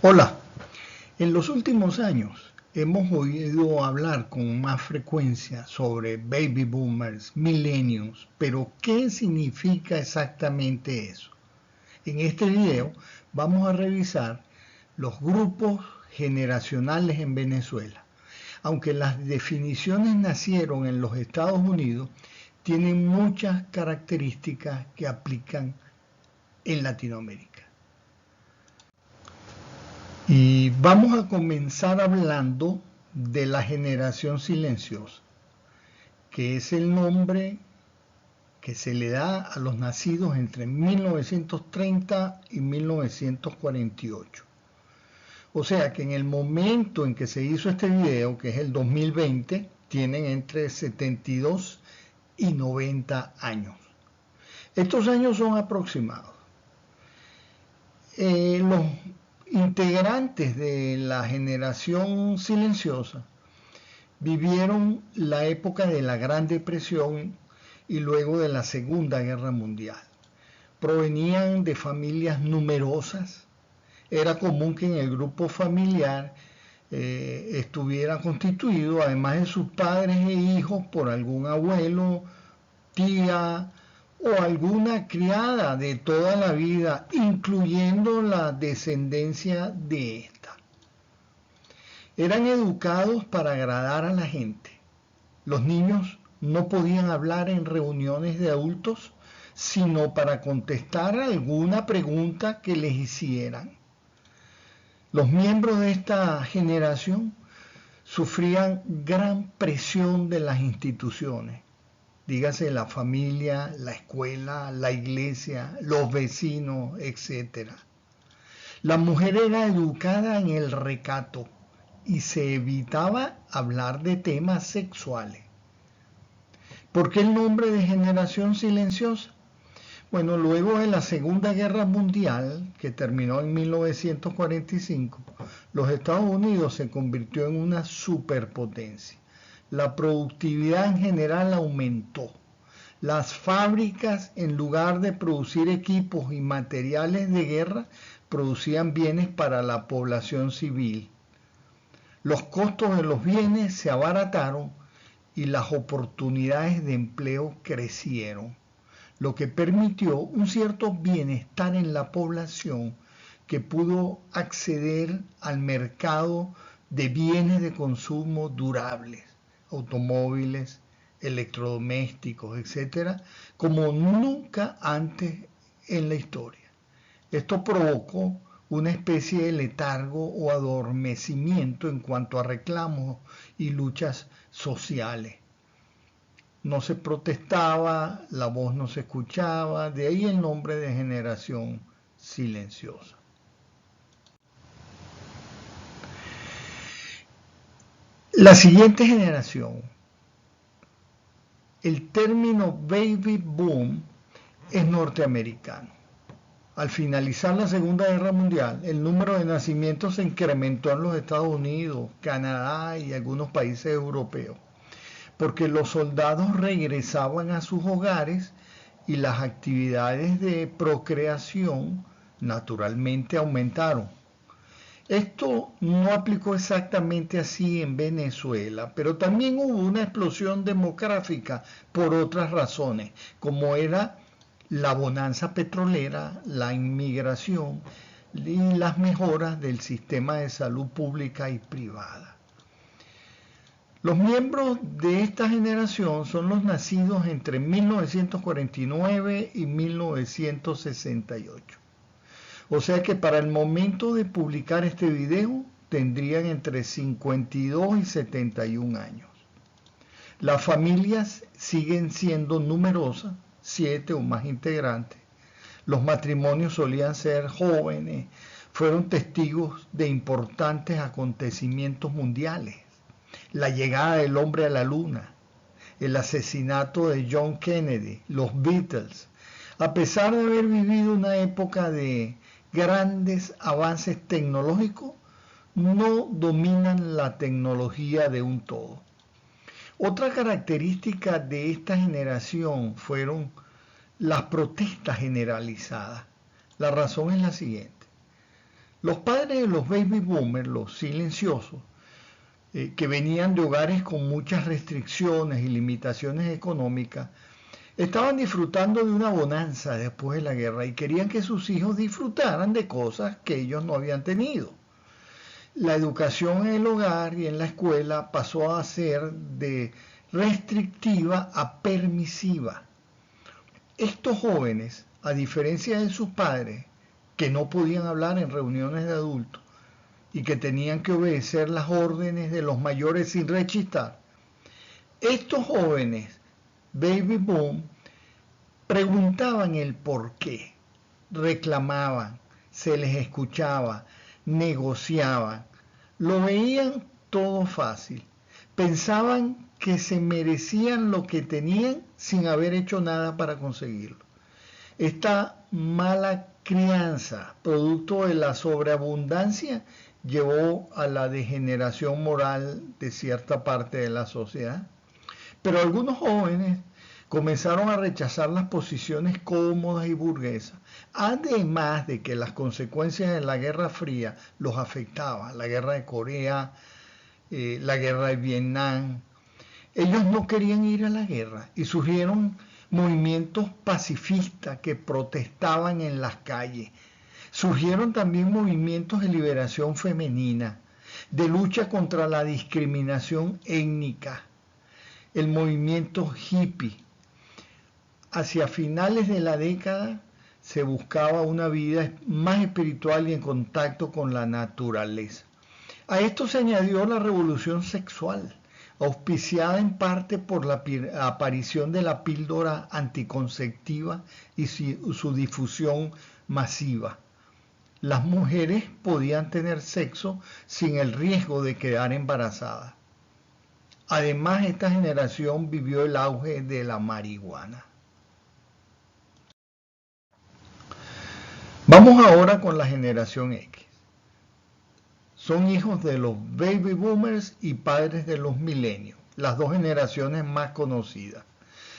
Hola, en los últimos años hemos oído hablar con más frecuencia sobre baby boomers, millennials, pero ¿qué significa exactamente eso? En este video vamos a revisar los grupos generacionales en Venezuela. Aunque las definiciones nacieron en los Estados Unidos, tienen muchas características que aplican en Latinoamérica. Y vamos a comenzar hablando de la generación silenciosa, que es el nombre que se le da a los nacidos entre 1930 y 1948. O sea que en el momento en que se hizo este video, que es el 2020, tienen entre 72 y 90 años. Estos años son aproximados. Los integrantes de la generación silenciosa vivieron la época de la Gran Depresión y luego de la Segunda Guerra Mundial. Provenían de familias numerosas. Era común que en el grupo familiar estuviera constituido, además de sus padres e hijos, por algún abuelo, tía o alguna criada de toda la vida, incluyendo la descendencia de esta. Eran educados para agradar a la gente. Los niños no podían hablar en reuniones de adultos, sino para contestar alguna pregunta que les hicieran. Los miembros de esta generación sufrían gran presión de las instituciones, dígase la familia, la escuela, la iglesia, los vecinos, etcétera. La mujer era educada en el recato y se evitaba hablar de temas sexuales. ¿Por qué el nombre de generación silenciosa? Bueno, luego de la Segunda Guerra Mundial, que terminó en 1945, los Estados Unidos se convirtió en una superpotencia. La productividad en general aumentó. Las fábricas, en lugar de producir equipos y materiales de guerra, producían bienes para la población civil. Los costos de los bienes se abarataron y las oportunidades de empleo crecieron, lo que permitió un cierto bienestar en la población que pudo acceder al mercado de bienes de consumo durables, automóviles, electrodomésticos, etcétera, como nunca antes en la historia. Esto provocó una especie de letargo o adormecimiento en cuanto a reclamos y luchas sociales. No se protestaba, la voz no se escuchaba, de ahí el nombre de generación silenciosa. La siguiente generación, el término baby boom es norteamericano. Al finalizar la Segunda Guerra Mundial, el número de nacimientos se incrementó en los Estados Unidos, Canadá y algunos países europeos, porque los soldados regresaban a sus hogares y las actividades de procreación naturalmente aumentaron. Esto no aplicó exactamente así en Venezuela, pero también hubo una explosión demográfica por otras razones, como era la bonanza petrolera, la inmigración y las mejoras del sistema de salud pública y privada. Los miembros de esta generación son los nacidos entre 1949 y 1968. O sea que para el momento de publicar este video tendrían entre 52 y 71 años. Las familias siguen siendo numerosas, 7 o más integrantes. Los matrimonios solían ser jóvenes, fueron testigos de importantes acontecimientos mundiales. La llegada del hombre a la luna, el asesinato de John Kennedy, los Beatles. A pesar de haber vivido una época de grandes avances tecnológicos, no dominan la tecnología de un todo. Otra característica de esta generación fueron las protestas generalizadas. La razón es la siguiente. Los padres de los baby boomers, los silenciosos, que venían de hogares con muchas restricciones y limitaciones económicas, estaban disfrutando de una bonanza después de la guerra y querían que sus hijos disfrutaran de cosas que ellos no habían tenido. La educación en el hogar y en la escuela pasó a ser de restrictiva a permisiva. Estos jóvenes, a diferencia de sus padres, que no podían hablar en reuniones de adultos y que tenían que obedecer las órdenes de los mayores sin rechistar, estos jóvenes, baby boom, preguntaban el por qué, reclamaban, se les escuchaba, negociaban, lo veían todo fácil, pensaban que se merecían lo que tenían sin haber hecho nada para conseguirlo. Esta mala crianza, producto de la sobreabundancia, llevó a la degeneración moral de cierta parte de la sociedad. Pero algunos jóvenes comenzaron a rechazar las posiciones cómodas y burguesas, además de que las consecuencias de la Guerra Fría los afectaban, la Guerra de Corea, la Guerra de Vietnam. Ellos no querían ir a la guerra y surgieron movimientos pacifistas que protestaban en las calles. Surgieron también movimientos de liberación femenina, de lucha contra la discriminación étnica, el movimiento hippie. Hacia finales de la década se buscaba una vida más espiritual y en contacto con la naturaleza. A esto se añadió la revolución sexual, auspiciada en parte por la aparición de la píldora anticonceptiva y su difusión masiva. Las mujeres podían tener sexo sin el riesgo de quedar embarazadas. Además, esta generación vivió el auge de la marihuana. Vamos ahora con la generación X. Son hijos de los baby boomers y padres de los millennials, las dos generaciones más conocidas.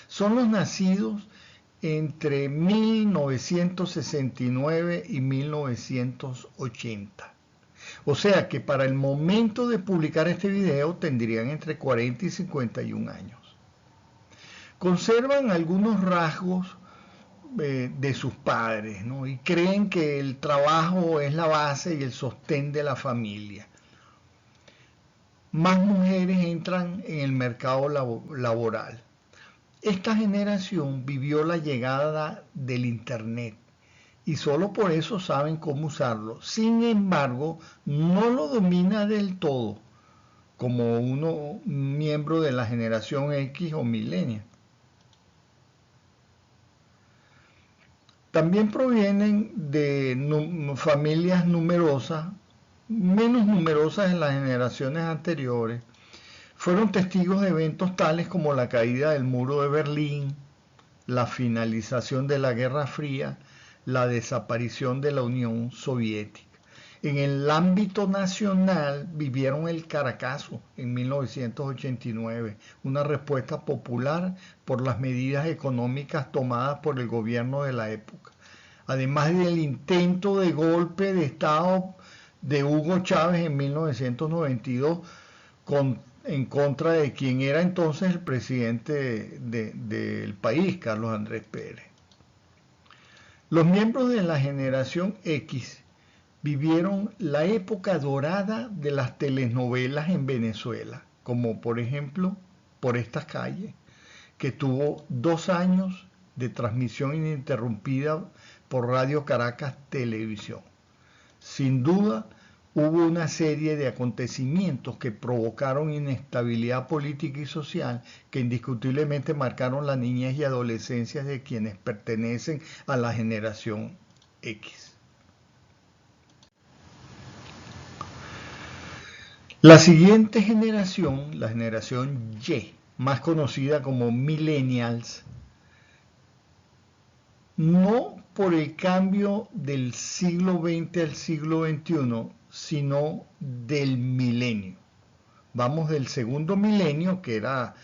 Son los nacidos entre 1969 y 1980. O sea que para el momento de publicar este video tendrían entre 40 y 51 años. Conservan algunos rasgos de sus padres, ¿no? Y creen que el trabajo es la base y el sostén de la familia. Más mujeres entran en el mercado laboral. Esta generación vivió la llegada del Internet y solo por eso saben cómo usarlo. Sin embargo, no lo domina del todo, como un miembro de la generación X o millennial. También provienen de familias numerosas, menos numerosas en las generaciones anteriores. Fueron testigos de eventos tales como la caída del muro de Berlín, la finalización de la Guerra Fría, la desaparición de la Unión Soviética. En el ámbito nacional vivieron el Caracazo en 1989, una respuesta popular por las medidas económicas tomadas por el gobierno de la época, además del intento de golpe de Estado de Hugo Chávez en 1992 en contra de quien era entonces el presidente del país, Carlos Andrés Pérez. Los miembros de la generación X vivieron la época dorada de las telenovelas en Venezuela, como por ejemplo Por estas calles, que tuvo 2 años de transmisión ininterrumpida por Radio Caracas Televisión. Sin duda, hubo una serie de acontecimientos que provocaron inestabilidad política y social que indiscutiblemente marcaron la niñez y adolescencia de quienes pertenecen a la generación X. La siguiente generación, la generación Y, más conocida como millennials, no por el cambio del siglo XX al siglo XXI, sino del milenio. Vamos del segundo milenio, que era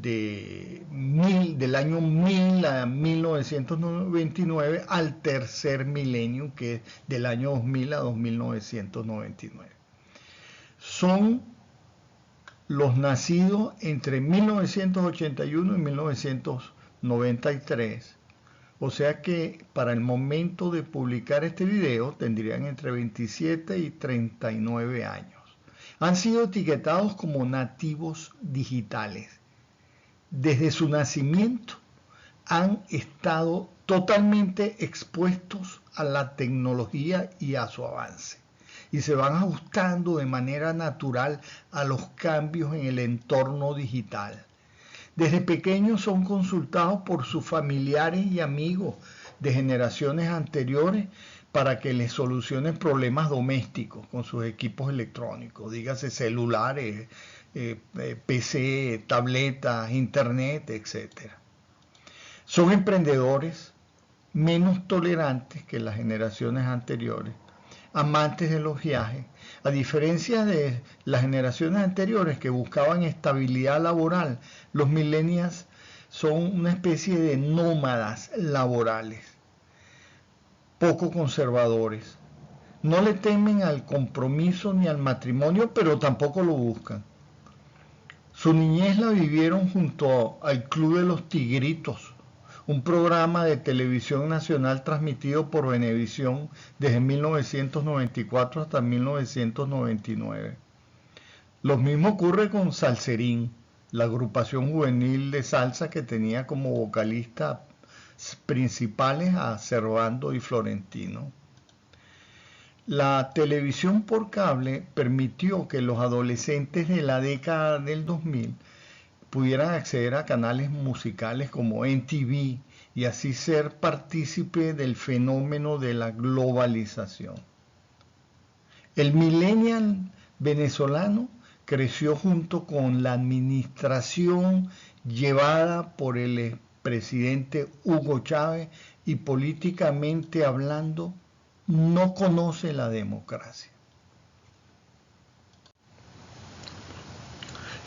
del año 1000 a 1999 al tercer milenio, que es del año 2000 a 2999. Son los nacidos entre 1981 y 1993. O sea que para el momento de publicar este video tendrían entre 27 y 39 años. Han sido etiquetados como nativos digitales. Desde su nacimiento han estado totalmente expuestos a la tecnología y a su avance, y se van ajustando de manera natural a los cambios en el entorno digital. Desde pequeños son consultados por sus familiares y amigos de generaciones anteriores para que les solucionen problemas domésticos con sus equipos electrónicos, dígase celulares, PC, tabletas, internet, etc. Son emprendedores menos tolerantes que las generaciones anteriores, amantes de los viajes, a diferencia de las generaciones anteriores que buscaban estabilidad laboral. Los millennials son una especie de nómadas laborales, poco conservadores. No le temen al compromiso ni al matrimonio, pero tampoco lo buscan. Su niñez la vivieron junto al Club de los Tigritos, un programa de televisión nacional transmitido por Venevisión desde 1994 hasta 1999. Lo mismo ocurre con Salserín, la agrupación juvenil de salsa que tenía como vocalistas principales a Servando y Florentino. La televisión por cable permitió que los adolescentes de la década del 2000 pudieran acceder a canales musicales como MTV y así ser partícipe del fenómeno de la globalización. El millennial venezolano creció junto con la administración llevada por el presidente Hugo Chávez y políticamente hablando no conoce la democracia.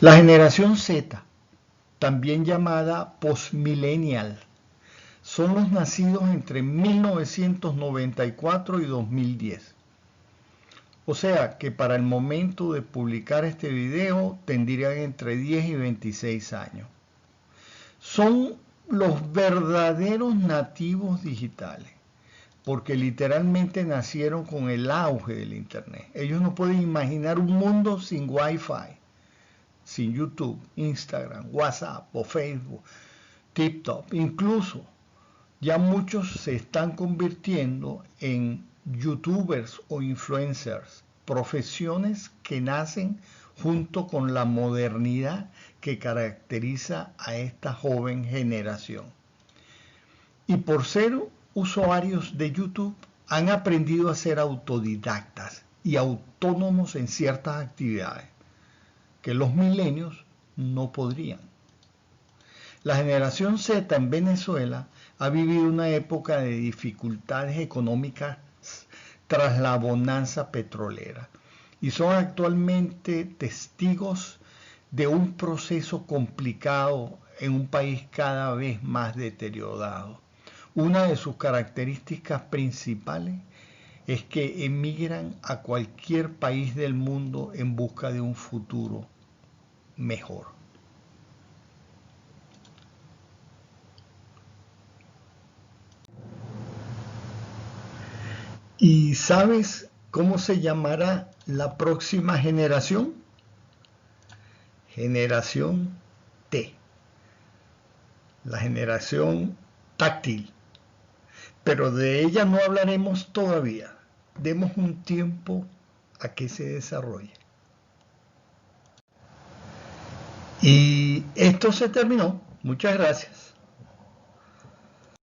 La generación Z, también llamada postmillennial, son los nacidos entre 1994 y 2010. O sea que para el momento de publicar este video tendrían entre 10 y 26 años. Son los verdaderos nativos digitales, porque literalmente nacieron con el auge del Internet. Ellos no pueden imaginar un mundo sin Wi-Fi, sin YouTube, Instagram, WhatsApp o Facebook, TikTok. Incluso ya muchos se están convirtiendo en youtubers o influencers, profesiones que nacen junto con la modernidad que caracteriza a esta joven generación. Y por ser usuarios de YouTube, han aprendido a ser autodidactas y autónomos en ciertas actividades que los milenios no podrían. La generación Z en Venezuela ha vivido una época de dificultades económicas tras la bonanza petrolera y son actualmente testigos de un proceso complicado en un país cada vez más deteriorado. Una de sus características principales es que emigran a cualquier país del mundo en busca de un futuro mejor. ¿Y sabes cómo se llamará la próxima generación? Generación T, la generación táctil. Pero de ella no hablaremos todavía. Demos un tiempo a que se desarrolle. Y esto se terminó. Muchas gracias.